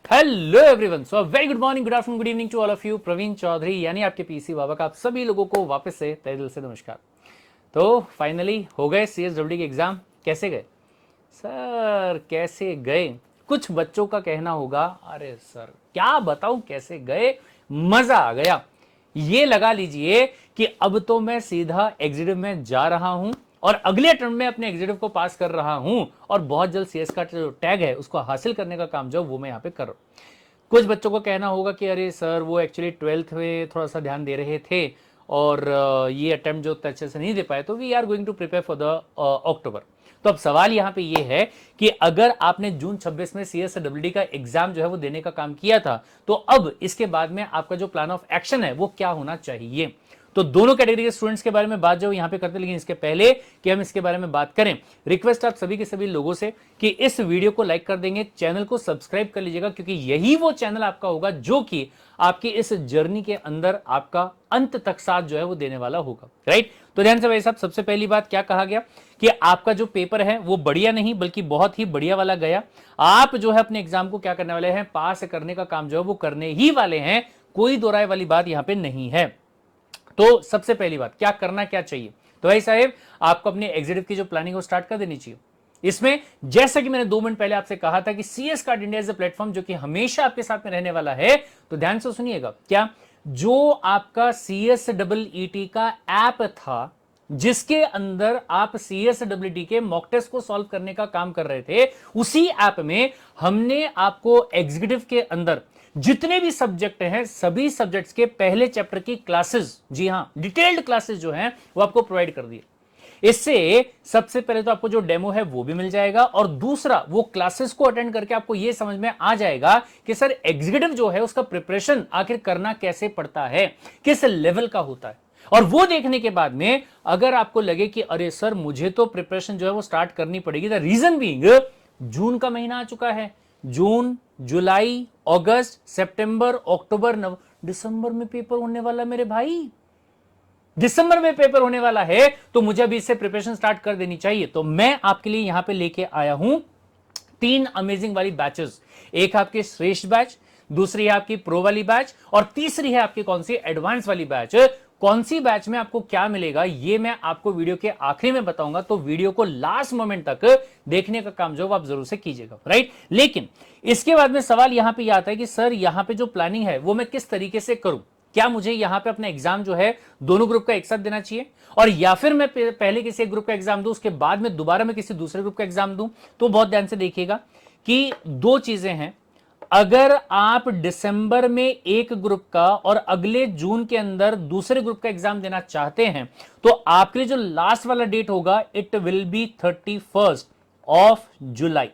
Hello everyone, so very good morning, good afternoon, good evening to all of you. Praveen Chaudhary यानी आपके PC बाबा का आप सभी लोगों को वापस से तहे दिल से नमस्कार। तो फाइनली हो गए सीएसडब्ल्यूडी के एग्जाम। कैसे गए सर, कैसे गए? कुछ बच्चों का कहना होगा, अरे सर क्या बताऊं कैसे गए, मजा आ गया। ये लगा लीजिए कि अब तो मैं सीधा एग्जीक्यूटिव में जा रहा हूं और अगले अटेम्प्ट में अपने एग्जीक्यूटिव को पास कर रहा हूं और बहुत जल्द सीएस का जो टैग है उसको हासिल करने का काम जो वो मैं यहां पे कर रहा हूं। कुछ बच्चों को कहना होगा कि अरे सर वो एक्चुअली 12th में थोड़ा सा ध्यान दे रहे थे और ये अटेम्प्ट जो अच्छे से नहीं दे पाए, तो we are going to prepare for the October. तो अब सवाल यहां पे ये है कि अगर आपने जून 26 में सीएसडब्ल्यूडी का एग्जाम जो है वो देने का काम किया था, तो अब इसके बाद में आपका जो प्लान ऑफ एक्शन है वो क्या होना चाहिए। तो दोनों कैटेगरी के स्टूडेंट्स के बारे में बात जो यहां पे करते हैं, लेकिन इसके पहले कि हम इसके बारे में बात करें, रिक्वेस्ट आप सभी के सभी लोगों से कि इस वीडियो को लाइक कर देंगे, चैनल को सब्सक्राइब कर लीजिएगा, क्योंकि यही वो चैनल आपका होगा जो कि आपकी इस जर्नी के अंदर आपका अंत तक साथ जो है वो देने वाला होगा। राइट? तो ध्यान से भाई साहब, सबसे पहली बात क्या कहा गया कि आपका जो पेपर है वो बढ़िया नहीं बल्कि बहुत ही बढ़िया वाला गया। आप जो है अपने एग्जाम को क्या करने वाले हैं, पास करने का काम जो है वो करने ही वाले हैं। कोई दो राय वाली बात यहां पे नहीं है। तो सबसे पहली बात, क्या करना क्या चाहिए? तो भाई साहब, आपको अपने एग्जीक्यूटिव की जो प्लानिंग है वो स्टार्ट कर देनी चाहिए। इसमें जैसा कि मैंने 2 मिनट पहले आपसे कहा था कि CS card India is a platform जो कि हमेशा आपके साथ में रहने वाला है। तो ध्यान से सुनिएगा, क्या जो आपका सीएसडब्ल्यूईटी का ऐप था जिसके अंदर आप सीएसडब्ल्यूडी के मॉक टेस्ट को सॉल्व करने का काम कर रहे थे, उसी ऐप में हमने आपको एग्जीक्यूटिव के अंदर जितने भी सब्जेक्ट हैं सभी सब्जेक्ट्स के पहले चैप्टर की क्लासेस, जी हां डिटेल्ड क्लासेस जो हैं वो आपको प्रोवाइड कर दिए। इससे सबसे पहले तो आपको जो डेमो है वो भी मिल जाएगा और दूसरा वो क्लासेस को अटेंड करके आपको ये समझ में आ जाएगा कि सर एग्जीक्यूटिव जो है उसका प्रिपरेशन आखिर करना कैसे पड़ता है, किस लेवल का होता है। और वो देखने के बाद में अगर आपको लगे कि अरे सर मुझे तो प्रिपरेशन जो है वो स्टार्ट करनी पड़ेगी, द रीजन बीइंग जून का महीना आ चुका है। जून, जुलाई, अगस्त, सितंबर, अक्टूबर, नवंबर, दिसंबर में पेपर होने वाला मेरे भाई, दिसंबर में पेपर होने वाला है, तो मुझे अभी इससे प्रिपरेशन स्टार्ट कर देनी चाहिए। तो मैं आपके लिए यहां पे लेके आया हूं 3 अमेजिंग वाली बैचेस। एक आपके श्रेष्ठ बैच, दूसरी है आपकी प्रो वाली बैच और तीसरी है आपकी कौन सी, एडवांस वाली बैच। कौन सी बैच में आपको क्या मिलेगा ये मैं आपको वीडियो के आखिरी में बताऊंगा, तो वीडियो को लास्ट मोमेंट तक देखने का काम जो आप जरूर से कीजिएगा। राइट? लेकिन इसके बाद में सवाल यहां पे आता है कि सर यहां पे जो प्लानिंग है वो मैं किस तरीके से करूं। क्या मुझे यहां पे अपना एग्जाम जो है दोनों ग्रुप का एक साथ देना चाहिए, और या फिर मैं पहले किसी एक ग्रुप का एग्जाम दूं उसके बाद में दोबारा मैं किसी दूसरे ग्रुप का एग्जाम दूं? तो बहुत ध्यान से देखिएगा कि 2 चीजें हैं। अगर आप दिसंबर में एक ग्रुप का और अगले जून के अंदर दूसरे ग्रुप का एग्जाम देना चाहते हैं, तो आपके लिए जो लास्ट वाला डेट होगा इट विल बी 31 जुलाई।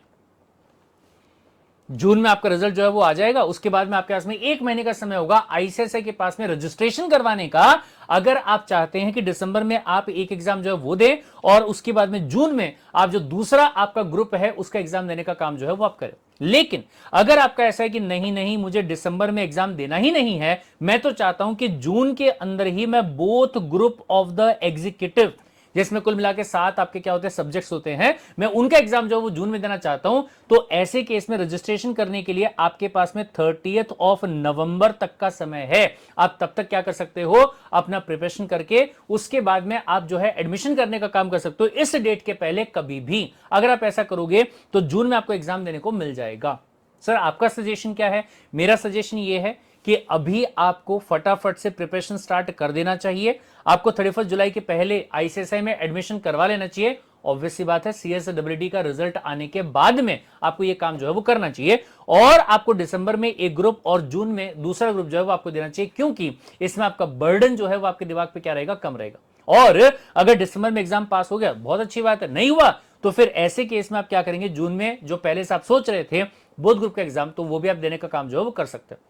जून में आपका रिजल्ट जो है वो आ जाएगा। उसके बाद में आपके पास में 1 महीने का समय होगा आईसीएसआई के पास में रजिस्ट्रेशन करवाने का। अगर आप चाहते हैं कि दिसंबर में आप एक एग्जाम जो है वो दें और उसके बाद में जून में आप जो दूसरा आपका ग्रुप है उसका एग्जाम देने का काम जो है वो आप करें। लेकिन अगर आपका ऐसा है कि नहीं नहीं मुझे दिसंबर में एग्जाम देना ही नहीं है, मैं तो चाहता हूं कि जून के अंदर ही मैं both group of the executive, जिसमें कुल मिला के 7 आपके क्या होते हैं, सब्जेक्ट्स होते हैं, मैं उनका एग्जाम जो है वो जून में देना चाहता हूं। तो ऐसे केस में रजिस्ट्रेशन करने के लिए आपके पास में 30 नवंबर तक का समय है। आप तब तक क्या कर सकते हो, अपना प्रिपरेशन करके उसके बाद में आप जो है एडमिशन करने का काम कर सकते हो। इस डेट के पहले कभी भी अगर आप ऐसा करोगे तो जून में आपको एग्जाम देने को मिल जाएगा। सर आपका सजेशन क्या है? मेरा सजेशन यह है कि अभी आपको फटाफट से प्रिपरेशन स्टार्ट कर देना चाहिए। आपको 31 जुलाई के पहले आईसीएसआई में एडमिशन करवा लेना चाहिए। ऑब्वियस सी बात है, सीएसडब्ल्यूडी का रिजल्ट आने के बाद में आपको यह काम जो है वो करना चाहिए और आपको दिसंबर में एक ग्रुप और जून में दूसरा ग्रुप जो है वो आपको देना चाहिए, क्योंकि इसमें आपका बर्डन जो है वो आपके दिमाग पे क्या रहेगा, कम रहेगा। और अगर दिसंबर में एग्जाम पास हो गया बहुत अच्छी बात है, नहीं हुआ तो फिर ऐसे केस में आप क्या करेंगे, जून में जो पहले से आप सोच रहे थे बोथ ग्रुप का एग्जाम, तो वो भी आप देने का काम जो है वो कर सकते हैं।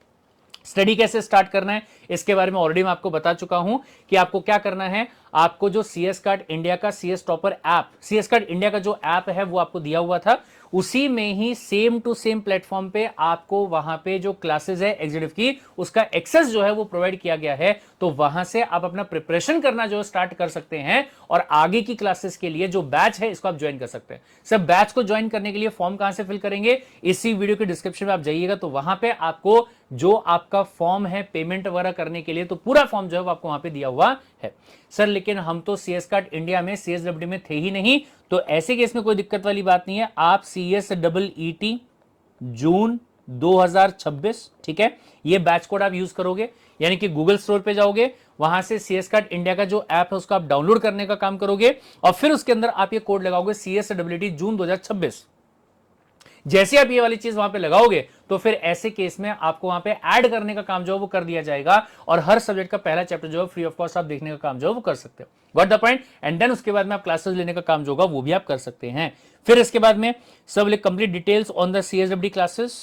स्टडी कैसे स्टार्ट करना है इसके बारे में ऑलरेडी मैं आपको बता चुका हूं कि आपको क्या करना है। आपको जो CS कार्ड इंडिया का CS topper app, CS card India का जो ऐप है वो आपको दिया हुआ था, उसी में ही सेम टू सेम प्लेटफॉर्म पे आपको वहां पे जो क्लासेस है एग्जीक्यूटिव की, उसका एक्सेस जो है वो प्रोवाइड किया गया है। तो वहां से आप अपना प्रिपरेशन करना जो स्टार्ट कर सकते हैं और आगे की क्लासेस के लिए जो बैच है इसको आप ज्वाइन कर सकते हैं। सब बैच को ज्वाइन करने के लिए फॉर्म कहां से फिल करेंगे, इसी वीडियो के डिस्क्रिप्शन में आप जाइएगा, तो वहां पे आपको जो आपका फॉर्म है पेमेंट वगैरह करने के लिए, तो पूरा फॉर्म जो है वो आपको वहां पे दिया हुआ है। सर लेकिन हम तो CS कार्ड इंडिया में CSWD में थे ही नहीं, तो ऐसे केस में कोई दिक्कत वाली बात नहीं है। आप CSEET जून 2026, ठीक है, ये बैच कोड आप यूज करोगे, यानी कि गूगल स्टोर पे जाओगे, वहां से CS कार्ड इंडिया का जो ऐप है उसको आप डाउनलोड करने का काम करोगे और फिर उसके अंदर आप ये कोड लगाओगे CSEET जून 2026। जैसे आप ये वाली चीज वहां पे लगाओगे तो फिर ऐसे केस में आपको वहां पे ऐड करने का काम जो है वो कर दिया जाएगा और हर सब्जेक्ट का पहला चैप्टर जो है फ्री ऑफ कॉस्ट आप देखने का काम जो है वो कर सकते हो। Got the point. And then उसके बाद में आप क्लासेस लेने का काम जो होगा वो भी आप कर सकते हैं। फिर इसके बाद में सब complete details on the CSWD classes,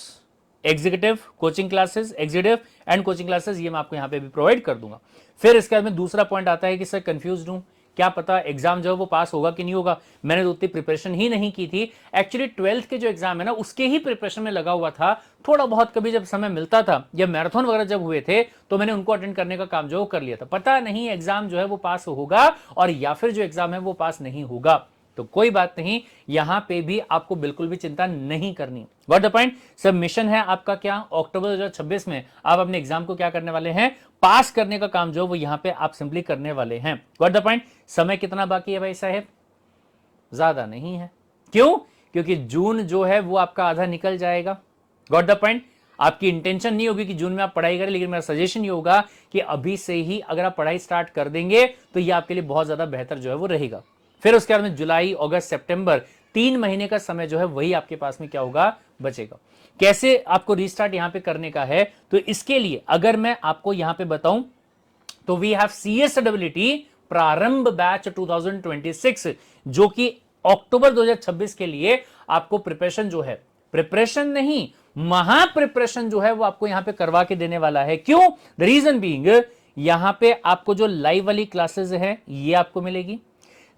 executive coaching classes, executive and coaching classes, ये मैं आपको यहां पे भी प्रोवाइड कर दूंगा। फिर इसके बाद में दूसरा पॉइंट आता है कि सर कंफ्यूज हूं, क्या पता एग्जाम जो है वो पास होगा कि नहीं होगा, मैंने तो उतनी प्रिपरेशन ही नहीं की थी। एक्चुअली 12th के जो एग्जाम है ना उसके ही प्रिपरेशन में लगा हुआ था, थोड़ा बहुत कभी जब समय मिलता था, जब मैराथन वगैरह जब हुए थे तो मैंने उनको अटेंड करने का काम जो कर लिया था। पता नहीं एग्जाम जो है वो पास होगा और या फिर जो एग्जाम है वो पास नहीं होगा, तो कोई बात नहीं, यहां पे भी आपको बिल्कुल भी चिंता नहीं करनी। Got the point. सबमिशन है आपका क्या, अक्टूबर 2026 में आप अपने एग्जाम को क्या करने वाले हैं, पास करने का काम जो वो यहां पे आप सिंपली करने वाले हैं। Got the point. समय कितना बाकी है भाई साहब, ज्यादा नहीं है। क्यों, क्योंकि जून जो है वो आपका आधा निकल जाएगा। Got the point. आपकी इंटेंशन नहीं होगी कि जून में आप पढ़ाई करें, लेकिन मेरा सजेशन ये होगा कि अभी से ही अगर आप पढ़ाई स्टार्ट कर देंगे तो ये आपके लिए बहुत ज्यादा बेहतर जो है वो रहेगा। फिर उसके बाद में जुलाई, अगस्त, सितंबर, 3 महीने का समय जो है वही आपके पास में क्या होगा, बचेगा। कैसे आपको रीस्टार्ट यहां पे करने का है, तो इसके लिए अगर मैं आपको यहां पे बताऊं तो वी हैव CSEET प्रारंभ बैच 2026, जो कि अक्टूबर 2026 के लिए आपको प्रिपरेशन जो है, प्रिपरेशन नहीं महा प्रिपरेशन जो है वो आपको यहां पे करवा के देने वाला है। क्यों, द रीजन बीइंग यहां पे आपको जो लाइव वाली क्लासेस है ये आपको मिलेगी,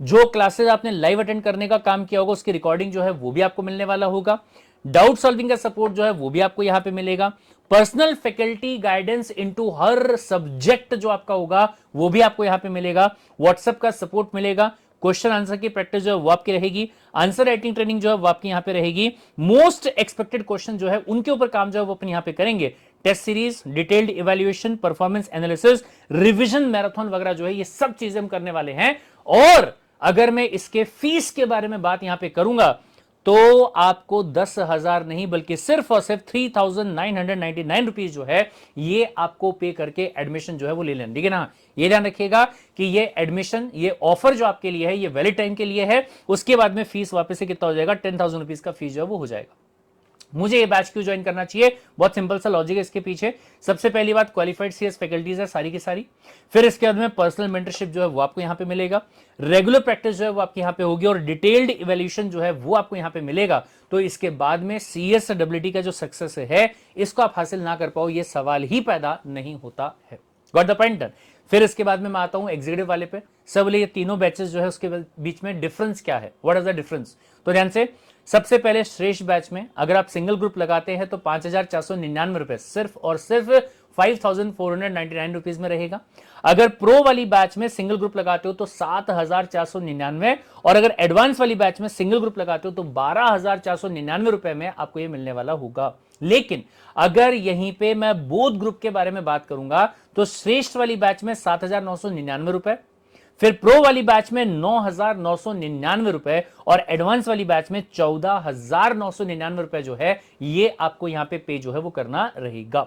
जो क्लासेस आपने लाइव अटेंड करने का काम किया होगा उसकी रिकॉर्डिंग जो है वो भी आपको मिलने वाला होगा, डाउट सॉल्विंग का सपोर्ट जो है वो भी आपको यहां पे मिलेगा, पर्सनल फैकल्टी गाइडेंस इनटू हर सब्जेक्ट जो आपका होगा वो भी आपको यहां पे मिलेगा, व्हाट्सएप का सपोर्ट मिलेगा, क्वेश्चन आंसर की प्रैक्टिस जो है वो आपकी रहेगी, आंसर राइटिंग ट्रेनिंग जो है वो आपकी यहां पे रहेगी, मोस्ट एक्सपेक्टेड क्वेश्चन जो है उनके ऊपर काम जो है वो अपने यहां पे करेंगे, test series, detailed evaluation, performance analysis, revision marathon वगैरह जो है ये सब चीजें हम करने वाले हैं। और अगर मैं इसके फीस के बारे में बात यहां पे करूंगा तो आपको 10,000 नहीं बल्कि सिर्फ और सिर्फ 3,999 रुपीज जो है ये आपको पे करके एडमिशन जो है वो ले लेना, ठीक है ना। ये ध्यान रखिएगा कि ये एडमिशन, ये ऑफर जो आपके लिए है ये वैलिड टाइम के लिए है, उसके बाद में फीस वापस से कितना हो जाएगा, 10,000 रुपीज का फीस जो है वो हो जाएगा। मुझे ये बैच क्यों ज्वाइन करना चाहिए, बहुत सिंपल सा लॉजिक है इसके पीछे। सबसे पहली बात, क्वालिफाइड CS फैकल्टीज है सारी की सारी। फिर इसके बाद में पर्सनल मेंटरशिप जो है वो आपको यहां पे मिलेगा, रेगुलर प्रैक्टिस जो है वो आपके यहां पे होगी और डिटेल्ड इवैल्यूएशन जो है वो आपको यहां पे मिलेगा। तो इसके बाद में CSWD का जो सक्सेस है इसको आप हासिल ना कर पाओ, ये सवाल ही पैदा नहीं होता है। Got the point. फिर इसके बाद में मैं आता हूं एग्जीक्यूटिव वाले पे। सब ये तीनों बैचेस जो है उसके बीच में डिफरेंस क्या है, व्हाट इज द डिफरेंस। तो ध्यान से, सबसे पहले श्रेष्ठ बैच में अगर आप सिंगल ग्रुप लगाते हैं तो 5,499 रुपए सिर्फ और सिर्फ 5,499 रुपीज में रहेगा। अगर प्रो वाली बैच में सिंगल ग्रुप लगाते हो तो 7,499, और अगर एडवांस वाली बैच में सिंगल ग्रुप लगाते हो तो 12,499 रुपए में आपको ये मिलने वाला होगा। लेकिन अगर यहीं पे मैं बोथ ग्रुप के बारे में बात करूंगा तो श्रेष्ठ वाली बैच में 7,999 रुपए, फिर प्रो वाली बैच में 9,999 रुपए और एडवांस वाली बैच में 14,999 रुपए जो है ये आपको यहां पे पे जो है वो करना रहेगा।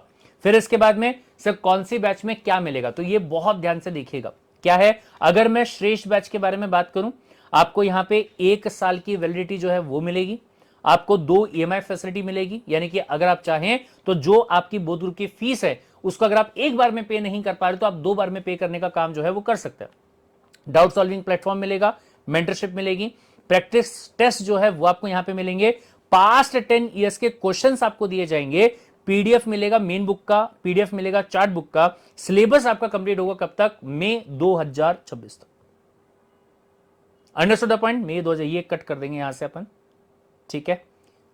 फिर इसके बाद में सर कौन सी बैच में क्या मिलेगा, तो ये बहुत ध्यान से देखिएगा क्या है। अगर मैं श्रेष्ठ बैच के बारे में बात करूं, आपको यहां पे 1 साल की वैलिडिटी जो है वो मिलेगी, आपको 2 EMI फैसिलिटी मिलेगी, यानी कि अगर आप चाहें तो जो आपकी बोध ग्रुप की फीस है उसको अगर आप एक बार में पे नहीं कर पा रहे तो आप 2 बार में पे करने का काम जो है वो कर सकते हैं। डाउट सॉल्विंग प्लेटफॉर्म मिलेगा, मेंटरशिप मिलेगी, प्रैक्टिस टेस्ट जो है वो आपको यहां पे मिलेंगे, पास्ट 10 ईयर्स के क्वेश्चंस आपको दिए जाएंगे, PDF मिलेगा मेन बुक का, PDF मिलेगा चार्ट बुक का, सिलेबस आपका कंप्लीट होगा कब तक, मई 2026 तक। Understood the point. ये 2000 ये कट कर देंगे यहां से अपन, ठीक है।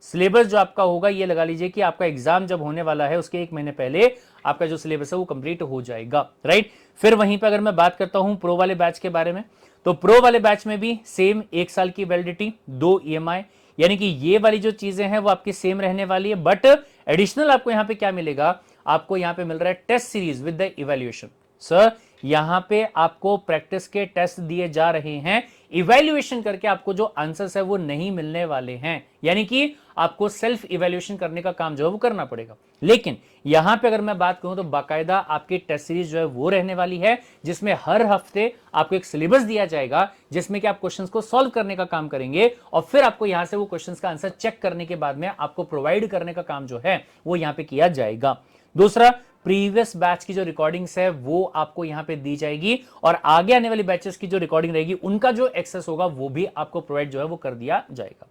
सिलेबस जो आपका होगा ये लगा लीजिए कि आपका एग्जाम जब होने वाला है उसके 1 महीने पहले आपका जो सिलेबस है वो कंप्लीट हो जाएगा, राइट। फिर वहीं पे अगर मैं बात करता हूं प्रो वाले बैच के बारे में, तो प्रो वाले बैच में भी सेम 1 साल की वैलिडिटी, 2 EMI, यानी कि ये वाली जो चीजें हैं वो आपकी सेम रहने वाली है। बट एडिशनल आपको यहां पे क्या मिलेगा, आपको यहां पे मिल रहा है test series with the evaluation. Sir यहां पे आपको प्रैक्टिस के टेस्ट दिए जा रहे हैं, इवैल्यूएशन करके आपको जो आंसर्स है वो नहीं मिलने वाले हैं, यानी कि आपको सेल्फ इवैल्यूएशन करने का काम जो है वो करना पड़ेगा। लेकिन यहां पे अगर मैं बात करूं तो बाकायदा आपकी टेस्ट सीरीज जो है वो रहने वाली है, जिसमें हर हफ्ते आपको एक सिलेबस दिया जाएगा जिसमें कि आप क्वेश्चंस को सॉल्व करने का काम करेंगे और फिर आपको यहां से वो क्वेश्चंस का आंसर चेक करने के बाद में आपको प्रोवाइड करने का काम जो है वो यहां पे किया जाएगा। दूसरा, प्रीवियस बैच की जो रिकॉर्डिंग्स है वो आपको यहां पे दी जाएगी और आगे आने वाली बैचेस की जो रिकॉर्डिंग रहेगी उनका जो एक्सेस होगा वो भी आपको प्रोवाइड जो है वो कर दिया जाएगा,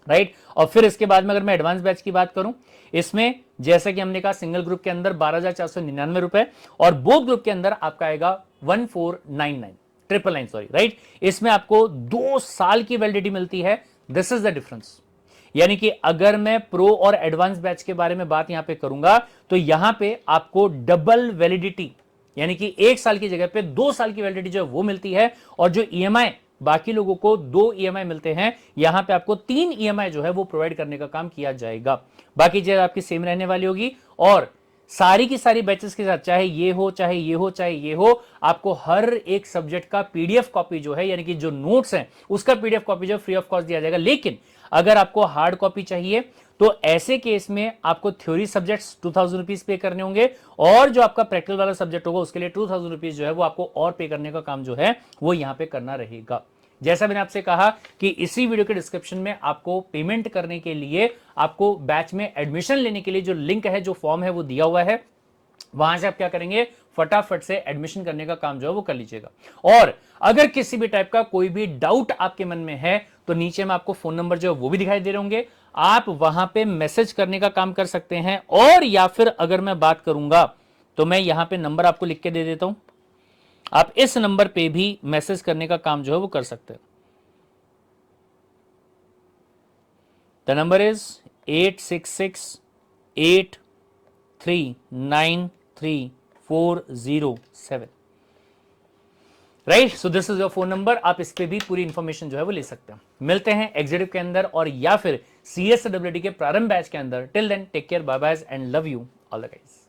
राइट। और फिर इसके बाद में अगर मैं एडवांस बैच की बात करूं, इसमें जैसा कि हमने कहा सिंगल ग्रुप के अंदर 12,499 रुपए और बोथ ग्रुप के अंदर आपका आएगा 1499 सॉरी, राइट। इसमें आपको 2 साल की वैलिडिटी मिलती है। This is the difference. यानी कि अगर मैं प्रो और एडवांस बैच के बारे में बात यहां पे करूंगा तो यहां पे आपको डबल वैलिडिटी, यानी कि 1 साल की जगह पे 2 साल की वैलिडिटी जो है वो मिलती है और जो EMI बाकी लोगों को 2 EMI मिलते हैं, यहां पे आपको 3 EMI जो है वो प्रोवाइड करने का काम किया जाएगा। बाकी चीज आपकी सेम रहने वाली होगी और सारी की सारी बैचेस के साथ चाहे ये हो चाहे ये हो चाहे ये हो, आपको हर एक सब्जेक्ट का PDF कॉपी जो है यानी कि जो नोट्स हैं उसका PDF कॉपी जो फ्री ऑफ कॉस्ट दिया जाएगा। लेकिन अगर आपको हार्ड कॉपी चाहिए तो ऐसे केस में आपको थ्योरी सब्जेक्ट्स 2000 रुपीज पे करने होंगे और जो आपका प्रैक्टिकल वाला सब्जेक्ट होगा उसके लिए 2000 रुपीज जो है वो आपको और पे करने का काम जो है वो यहां पे करना रहेगा। जैसा मैंने आपसे कहा कि इसी वीडियो के डिस्क्रिप्शन में आपको पेमेंट करने के लिए, आपको बैच में एडमिशन लेने के लिए जो लिंक है, जो फॉर्म है वो दिया हुआ है, वहां से आप क्या करेंगे, फटाफट से एडमिशन करने का काम जो है वो कर लीजिएगा। और अगर किसी भी टाइप का कोई भी डाउट आपके मन में है तो नीचे में आपको फोन नंबर जो है वो भी दिखाई दे रहे होंगे, आप वहां पे मैसेज करने का काम कर सकते हैं। और या फिर अगर मैं बात करूंगा तो मैं यहां पे नंबर आपको लिख के दे देता हूं, आप इस नंबर पे भी मैसेज करने का काम जो है वो कर सकते हैं। The number is 8668393407, right. So this is your phone number, आप इस पे भी पूरी इंफॉर्मेशन जो है वो ले सकते हैं। मिलते हैं एग्जीक्यूटिव के अंदर और या फिर CSWD के प्रारंभ बैच के अंदर। Till then take care, bye bye and love you all the guys.